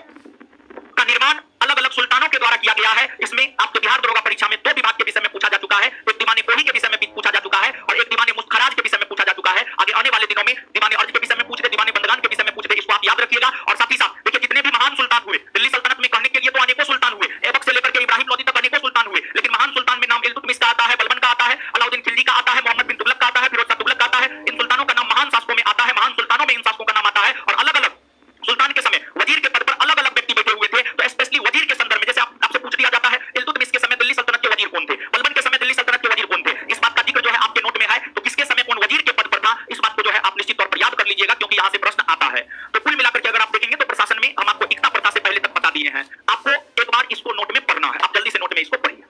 का निर्माण अलग अलग सुल्तानों के द्वारा किया गया है। इसमें आपके बिहार दरोगा परीक्षा में दो विभाग के विषय में पूछा जा चुका है, एक दीवान ए कोही के विषय में पूछा जा चुका है और एक दीवान ए मुस्तखराज के विषय में पूछा जा चुका है। आगे आने वाले दिनों में दीवान ए अर्ज के विषय में पूछ दे, दीवान ए बंदगान के विषय में पूछ दे, इसको आप याद रखिएगा। और साथ ही साथ देखिए जितने भी महान सुल्तान हुए दिल्ली सल्तनत में, कहने के लिए तो अनेकों सुल्तान हुए, ऐबक से लेकर के इब्राहिम लोदी तक अनेकों सुल्तान हुए, लेकिन महान सुल्तान में नाम इल्तुतमिश का आता है, बलबन का आता है, अलाउद्दीन खिलजी का आता है, मोहम्मद बिन तुगलक का आता है, फिरोज शाह तुगलक का आता है। इन सुल्तानों का नाम महान शासकों में आता है, महान सुल्तानों में इन शासकों का नाम आता है। और अलग अलग सुल्तान के समय वजीर के पद पर अलग अलग व्यक्ति बैठे हुए थे। तो स्पेशली वजीर के संदर्भ में जैसे आपसे पूछ लिया जाता है इल्तुतमिश के समय दिल्ली सल्तनत के वजीर कौन थे, बलबन के समय दिल्ली सल्तनत के वजीर कौन थे, इस बात का जिक्र जो है आपके नोट में है। तो किसके समय कौन वजीर के पद पर था, इस बात को जो है आप निश्चित तौर पर याद कर लीजिएगा, क्योंकि यहाँ से प्रश्न आता है। तो कुल मिलाकर के अगर आप देखेंगे तो प्रशासन में हम आपको इकता प्रथा से पहले तक बता दिए हैं। आपको एक बार इसको नोट में पढ़ना है, आप जल्दी से नोट में इसको पढ़िए,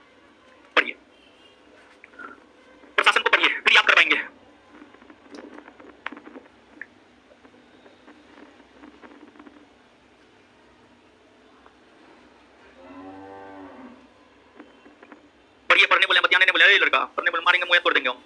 पढ़िए, प्रशासन को पढ़िए, फिर याद कर पाएंगे। पढ़िए, पढ़ने बोले, बतियाने ने बोले, अरे लड़का पढ़ने बोले, मारेंगे मुंह तोड़ देंगे हम।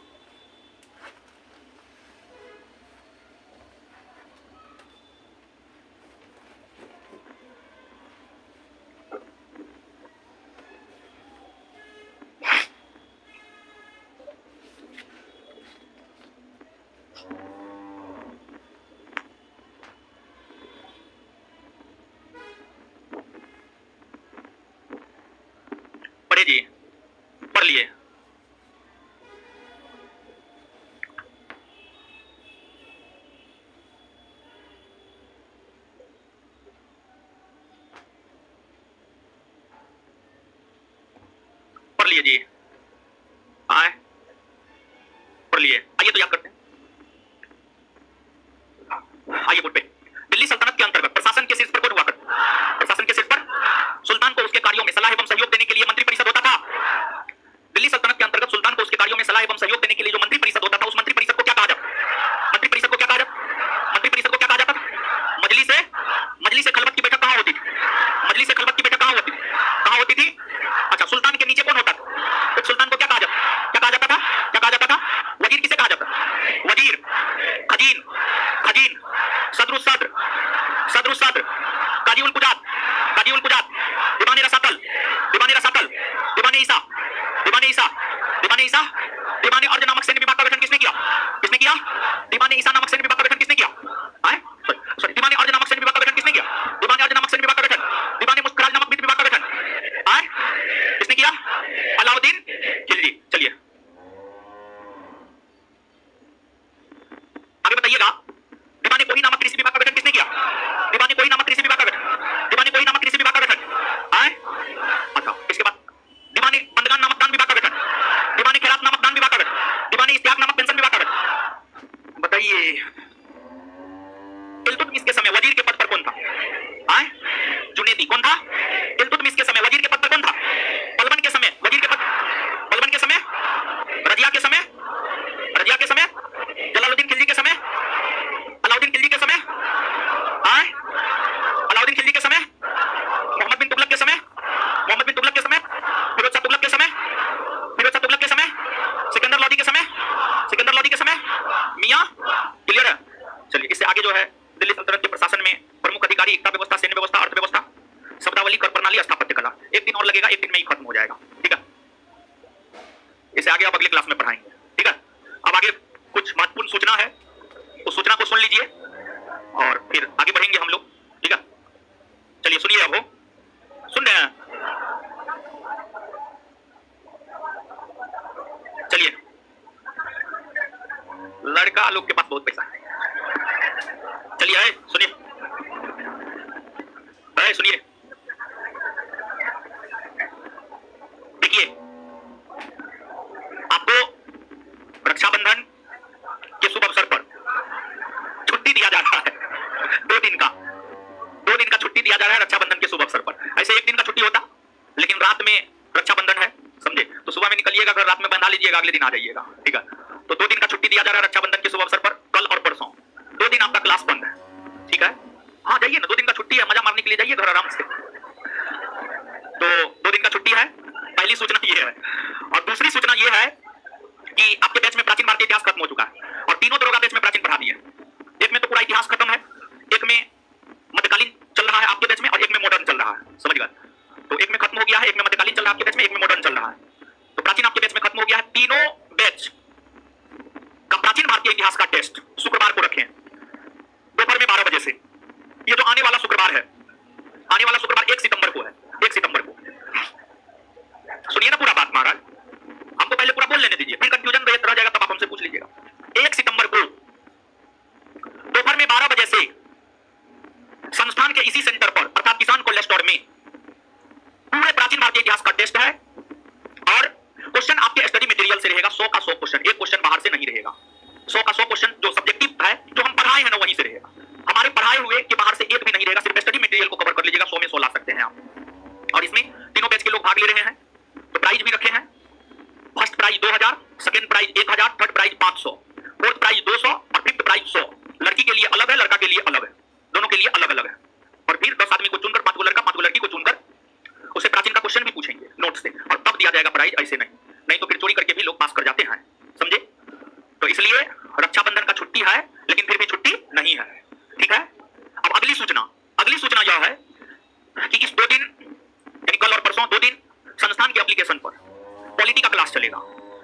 पढ़िए जी, पढ़ लिए। पढ़ लिए जी, आए पढ़ लिए। आइए तो याद करते हैं, आइए बोर्ड पे। दिल्ली सल्तनत के अंतर्गत प्रशासन के शीर्ष पर कौन हुआ करता? प्रशासन के शीर्ष पर सुल्तान को उसके कार्यों में सलाह एवं सहयोग देने के लिए मंत्री परिषद होता था। दिल्ली सल्तनत के अंतर्गत सुल्तान को उसके कार्यों में सलाह एवं सहयोग देने के लिए जो मंत्री परिषद होता था, उस मंत्री परिषद को क्या कहा जाता? मंत्री परिषद को क्या कहा जाता? मंत्री परिषद को क्या कहा जाता? मजलिस खलवत की बैठक कहाँ होती थी? मजलिस खलवत की बैठक कहाँ होती थी? कहाँ होती थी? अच्छा, सुल्तान के नीचे कौन होता था? उप सुल्तान को क्या कहा जाता? क्या कहा जाता था? क्या कहा जाता था? वजीर किसे कहा जाता? वजीर, खजीन, खजीन, सदरुस सद्र, सदरुस सद्र, काजी उल कुजात, काजी उल कुजात, दीवान ए रसातल, दीवान ए रसातल, दीवान ए ईसा, दीवान ए ईसा, दीवान ए ईसा, दीवान ए अर्ज नामक सैन्य विभाग का गठन किसने किया? किसने किया? दीवान ए ईसा नामक सैन्य विभाग का गठन किसने किया? सॉरी, दीवान ए अर्ज नामक सैन्य विभाग का गठन किसने किया? दीवान ए अर्ज नामक सैन्य विभाग का गठन, दीवान ए मुस्तखराज नामक वित्त विभाग का गठन किसने किया? अलाउद्दीन खिलजी। चलिए आगे बताइएगा, दीवान ए कोही नामक कृषि विभाग का गठन किसने किया? दीवान ए कोही नामक कृषि विभाग का गठन, दीवान ए कोही नामक कृषि विभाग का गठन अच्छा, इसके बाद दीवान ए बंदगान नामक दान विभाग का गठन, दीवान ए खैरात नामक दान विभाग का गठन, दीवान ए इस्तिहाक नामक पेंशन विभाग का गठन। बताइए और लगेगा, एक दिन में ही खत्म हो जाएगा। ठीक है, इसे आगे आप अगले क्लास में पढ़ाएंगे। ठीक है, अब आगे कुछ महत्वपूर्ण सूचना है, उस सूचना को सुन लीजिए और फिर आगे बढ़ेंगे हम लोग। ठीक है, चलिए सुनिए। अब हो सुन रहे हैं? चलिए, लड़का लोग के पास बहुत पैसा है। चलिए है सुनिए, सुनिए, देखिए आपको रक्षाबंधन के शुभ अवसर पर छुट्टी दिया जा रहा है, 2 दिन का छुट्टी दिया जा रहा है रक्षाबंधन के शुभ अवसर पर। ऐसे एक दिन का छुट्टी होता, लेकिन रात में रक्षाबंधन है, समझे? तो सुबह में निकलिएगा, घर रात में बंधा लीजिएगा, अगले दिन आ जाइएगा। ठीक है, तो 2 दिन का छुट्टी दिया जा रहा है रक्षाबंधन के शुभ अवसर पर, कल और परसों 2 दिन आपका क्लास बंद है। ठीक है, हाँ जाइए ना, 2 दिन का छुट्टी है, मजा मारने के लिए जाइए घर आराम से। तो 2 दिन का छुट्टी है, पहली सूचना ये है। और दूसरी सूचना ये है कि आपके बैच में प्राचीन भारतीय इतिहास खत्म हो चुका है और तीनों दरोगा बैच में प्राचीन पढ़ा दिए। एक में तो पूरा इतिहास खत्म है, एक में मध्यकालीन चल रहा है आपके बैच में और एक में मॉडर्न चल रहा है, समझ गए? तो एक में खत्म हो गया है, एक में मध्यकालीन चल रहा है आपके बैच में, एक में मॉडर्न चल रहा है। तो प्राचीन आपके बैच में खत्म हो गया है। तीनों बैच का प्राचीन भारतीय इतिहास का टेस्ट शुक्रवार को रखें दोपहर में 12 बजे से। ये जो आने वाला शुक्रवार है, आने वाला शुक्रवार 1 सितंबर को है, 1 सितंबर को। सुनिए ना पूरा बात महाराज, हमको पहले पूरा बोल लेने दीजिए, फिर कंफ्यूजन रह जाएगा तब आप हमसे पूछ लीजिएगा। 1 सितंबर को दोपहर में 12 बजे से संस्थान के इसी सेंटर पर अर्थात किसान कॉलेज स्टोर में पूरे प्राचीन भारतीय इतिहास का टेस्ट है और क्वेश्चन आपके स्टडी मटेरियल से रहेगा। 100 का 100 क्वेश्चन, एक क्वेश्चन बाहर से नहीं रहेगा। 100 का 100 क्वेश्चन जो सब्जेक्टिव है, जो हम पढ़ाए हैं ना, वहीं से रहेगा। हमारे पढ़ाए हुए के बाहर से एक भी नहीं रहेगा, सिर्फ स्टडी मटेरियल को कवर कर लीजिएगा। 100 में 100 ला सकते हैं आप। और इसमें तीनों बैच के लोग भाग ले रहे हैं, तो प्राइज भी रखे हैं। First prize 2000, second prize 1000, third prize 500, fourth prize 200 और फिफ्थ प्राइज 100। लड़की के लिए अलग है, लड़का के लिए अलग है, दोनों के लिए अलग अलग है। और फिर 10 आदमी को चुनकर, 5 को लड़का 5 को लड़की को चुनकर उसे प्राचीन का क्वेश्चन भी पूछेंगे नोट से और तब दिया जाएगा प्राइज। ऐसे नहीं तो फिर चोरी करके भी लोग पास कर जाते हैं, समझे? तो इसलिए रक्षाबंधन का छुट्टी है, लेकिन फिर भी छुट्टी नहीं है। ठीक है, अब अगली सूचना यह है कि इस 2 दिन यानी कल और परसों 2 दिन संस्थान के एप्लीकेशन पर पॉलिटी का क्लास चलेगा,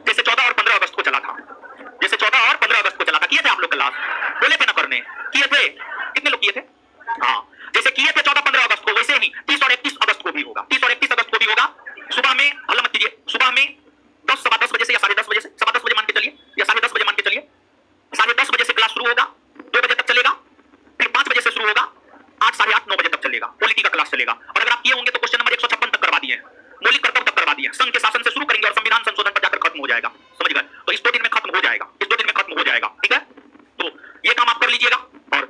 जैसे 14 और 15 अगस्त को चला था। जैसे 14 और 15 अगस्त को चला था, किए थे आप लोग क्लास? बोले थे ना करने, किए थे? कितने लोग किए थे? हाँ, जैसे किए थे 14-15 अगस्त को, वैसे ही 30 और 31 अगस्त को भी होगा। 30 और 31 अगस्त को भी होगा। सुबह में, हल्ला मत कीजिए, सुबह में 10, सवा 10 बजे से या 10:30 बजे से, सवा 10 बजे मान के चलिए या 10:30 बजे मान के चलिए, 10:30 बजे से क्लास शुरू होगा, 2 बजे तक चलेगा, फिर 5 बजे से शुरू होगा, 8, 8:30, 9 बजे तक चलेगा, पॉलिटी का क्लास चलेगा। और अगर आप किए होंगे तो क्वेश्चन नंबर 156 तक करवा दिए, मौलिक कर्तव्य तक करवा दिए, संघ के शासन से शुरू करेंगे और संविधान संशोधन पर जाकर खत्म हो जाएगा, समझ गए? तो इस 2 दिन में खत्म हो जाएगा, इस 2 दिन में खत्म हो जाएगा। ठीक है, तो ये काम आप कर लीजिएगा और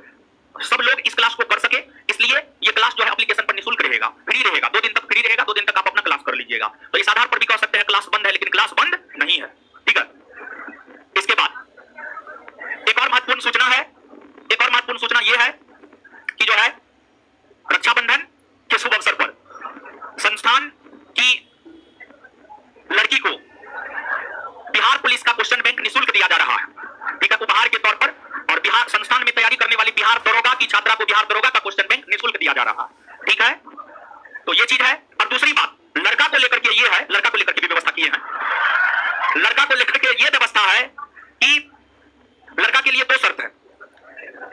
सब लोग इस क्लास को कर सके, इसलिए ये क्लास जो है एप्लीकेशन पर निःशुल्क रहेगा, फ्री रहेगा। 2 दिन तक फ्री रहेगा, 2 दिन तक आप अपना क्लास कर लीजिएगा। तो इस आधार पर भी कह सकते हैं क्लास बंद है, लेकिन क्लास बंद नहीं है। ठीक है, इसके बाद एक और महत्वपूर्ण सूचना यह है कि जो है रक्षाबंधन के शुभ अवसर पर संस्थान की लड़की को बिहार पुलिस का क्वेश्चन बैंक निःशुल्क दिया जा रहा है। ठीक है, उपहार के तौर पर। और बिहार संस्थान में तैयारी करने वाली बिहार दरोगा की छात्रा को बिहार दरोगा का क्वेश्चन बैंक निःशुल्क दिया जा रहा है। ठीक है, तो ये चीज है। और दूसरी बात लड़का को लेकर के ये है, लड़का को लेकर के भी व्यवस्था किए हैं। लड़का को लेकर के ये व्यवस्था है कि लड़का के लिए 2 शर्त है।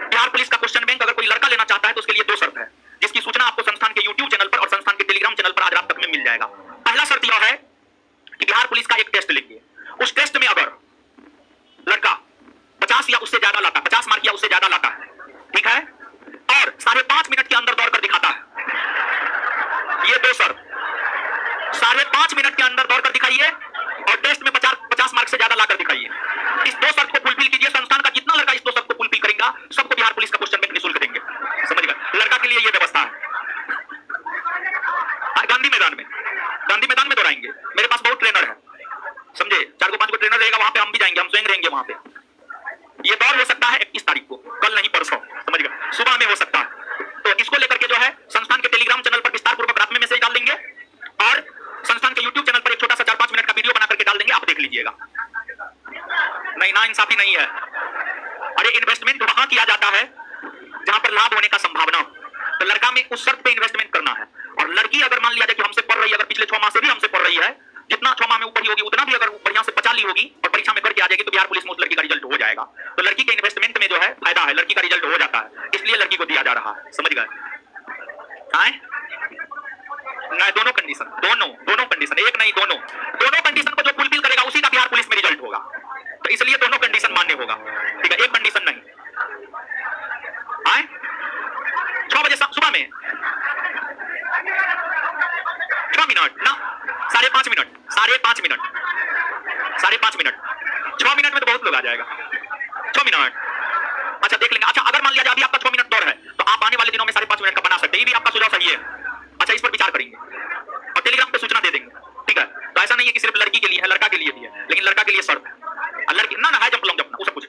बिहार पुलिस का क्वेश्चन बैंक अगर कोई लड़का लेना चाहता है तो उसके लिए 2 शर्त है, जिसकी सूचना आपको संस्थान के YouTube चैनल पर और संस्थान के टेलीग्राम चैनल पर आज रात तक में मिल जाएगा। पहला शर्त यह है कि बिहार पुलिस का एक टेस्ट लेंगे, उस टेस्ट में अगर लड़का 50 या उससे ज्यादा लाता है, 50 मार्क या उससे ज्यादा लाता है, ठीक है, और 5.5 मिनट के अंदर दौड़कर दिखाता है, ये 2 शर्त, 5.5 मिनट के अंदर दौड़कर दिखाइए और टेस्ट में 50 मार्क से ज्यादा लाकर दिखाइए। इस 2 शर्त को फुलफिल कीजिए, संस्थान का जितना लड़का इस 2 शर्त को फुलफिल करेगा सबको बिहार पुलिस का क्वेश्चन बैंक निःशुल्क देंगे, समझ गए? लड़का के लिए ये व्यवस्था है। गांधी मैदान में दौड़ाएंगे, मेरे पास बहुत ट्रेनर है, समझे? 4 को 5 को ट्रेनर रहेगा, वहां पे हम भी जाएंगे, हम स्वयं रहेंगे वहां पे। ये दौड़ हो सकता है 21 तारीख को, कल नहीं परसों, समझ गए? सुबह में हो सकता है। तो इसको लेकर के जो है संस्थान के टेलीग्राम चैनल पर विस्तार पूर्वक रात में मैसेज डाल देंगे और संस्थान के YouTube चैनल पर एक छोटा सा 4-5 मिनट का वीडियो बना करके डाल देंगे, आप देख लीजिएगा। नहीं, ना इंसाफी नहीं है। अरे इन्वेस्टमेंट वहां किया जाता है जहां पर लाभ होने का संभावना हो। तो लड़का में उस शर्त पे इन्वेस्टमेंट करना है। और लड़की अगर मान लिया जाए कि हमसे पढ़ रही है, अगर पिछले 6 रहा है, समझ गए? आए नहीं, दोनों कंडीशन, दोनों कंडीशन, एक नहीं दोनों कंडीशन को जो फुलफिल करेगा उसी का बिहार पुलिस में रिजल्ट होगा। तो इसलिए दोनों कंडीशन मान्य होगा, ठीक है, एक कंडीशन नहीं। आए 6 बजे सुबह में 6 मिनट ना, 5.5 मिनट, 5.5 मिनट, 5.5 मिनट, 6 मिनट में तो बहुत लोग आ जाएगा। 6 मिनट, अच्छा देख लेंगे। अच्छा अगर मान लिया जाए अभी आपका 6 मिनट दौर है तो आप आने वाले दिनों में 5.5 मिनट का बना सकते हैं, ये भी आपका सुझाव सही है। अच्छा इस पर विचार करेंगे और टेलीग्राम पे सूचना दे देंगे, ठीक है? तो ऐसा नहीं है कि सिर्फ लड़की के लिए है, लड़का के लिए भी है, लेकिन लड़का के लिए शर्त है, लड़की ना हाई जंप लॉन्ग जंप वो सब कुछ।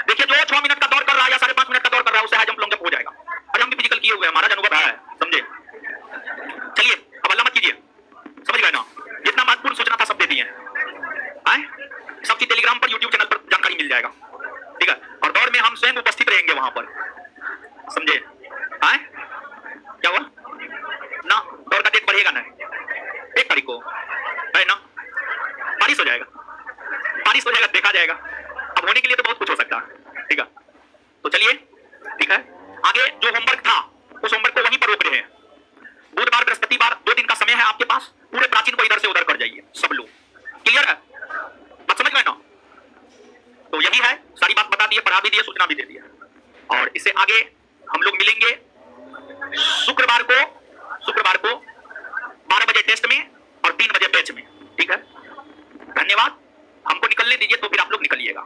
देखिए जो 6 मिनट का दौर कर रहा है या 5.5 मिनट का दौर कर रहा है उसे हाई जंप लॉन्ग जंप हो जाएगा। और हम भी फिजिकल किए हुए हैं, महाराज अनुभव है, समझे? चलिए अब अल्लाह मत कीजिए, समझ गए ना? जितना महत्वपूर्ण सूचना था सब दे दिए, सब चीज टेलीग्राम पर, यूट्यूब चैनल पर जानकारी मिल जाएगा, ठीक है? और दौर में हम स्वयं उपस्थित रहेंगे वहां पर, समझे? क्या हुआ ना, दौर का डेट बढ़ेगा ना 1 तारीख को, है ना? बारिश हो जाएगा, देखा जाएगा। अब होने के लिए तो बहुत कुछ हो सकता है, ठीक है? तो चलिए ठीक है, आगे जो होमवर्क था उस होमवर्क को वहीं पर रोक रहे हैं। बुधवार बृहस्पतिवार 2 दिन का समय है आपके पास, पूरे प्राचीन को इधर से उधर कर जाइए सब लोग, क्लियर है? बात समझ गए ना? तो यही है, सारी बात बता दिए, पढ़ा भी दिए, सूचना भी दे दिया। और इससे आगे हम लोग मिलेंगे शुक्रवार को 12 बजे टेस्ट में और 3 बजे बैच में, ठीक है? धन्यवाद, हमको निकलने दीजिए तो फिर आप लोग निकलिएगा।